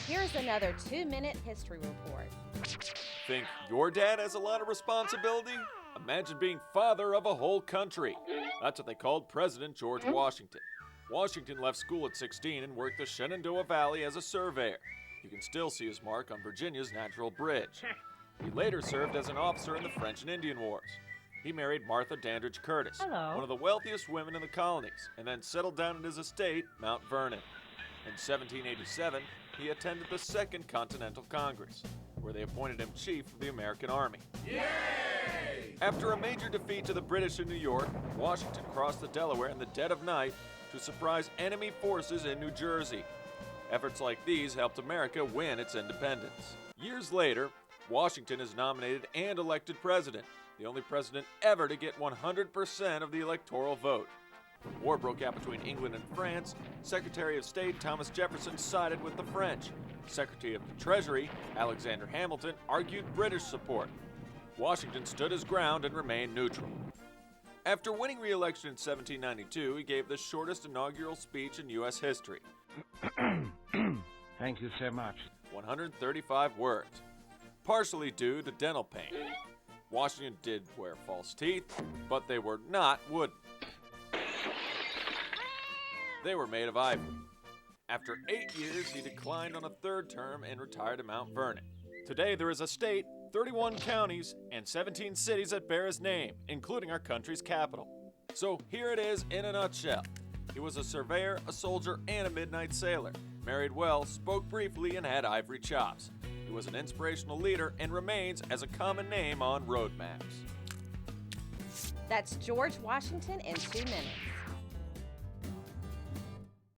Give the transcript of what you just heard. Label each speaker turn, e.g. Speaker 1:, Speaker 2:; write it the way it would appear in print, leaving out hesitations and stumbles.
Speaker 1: Here's another 2-minute history report.
Speaker 2: Think your dad has a lot of responsibility? Imagine being father of a whole country. That's what they called President George Washington. Washington left school at 16 and worked the Shenandoah Valley as a surveyor. You can still see his mark on Virginia's Natural Bridge. He later served as an officer in the French and Indian Wars. He married Martha Dandridge Curtis, one of the wealthiest women in the colonies, and then settled down at his estate, Mount Vernon. In 1787, he attended the Second Continental Congress, where they appointed him chief of the American Army. Yay! After a major defeat to the British in New York, Washington crossed the Delaware in the dead of night to surprise enemy forces in New Jersey. Efforts like these helped America win its independence. Years later, Washington is nominated and elected president, the only president ever to get 100% of the electoral vote. When war broke out between England and France, Secretary of State Thomas Jefferson sided with the French. Secretary of the Treasury, Alexander Hamilton, argued British support. Washington stood his ground and remained neutral. After winning re-election in 1792, he gave the shortest inaugural speech in U.S. history.
Speaker 3: Thank you so much.
Speaker 2: 135 words, partially due to dental pain. Washington did wear false teeth, but they were not wooden. They were made of ivory. After 8 years, he declined on a third term and retired to Mount Vernon. Today, there is a state, 31 counties, and 17 cities that bear his name, including our country's capital. So here it is in a nutshell. He was a surveyor, a soldier, and a midnight sailor. Married well, spoke briefly, and had ivory chops. He was an inspirational leader and remains as a common name on road maps.
Speaker 1: That's George Washington in 2 minutes.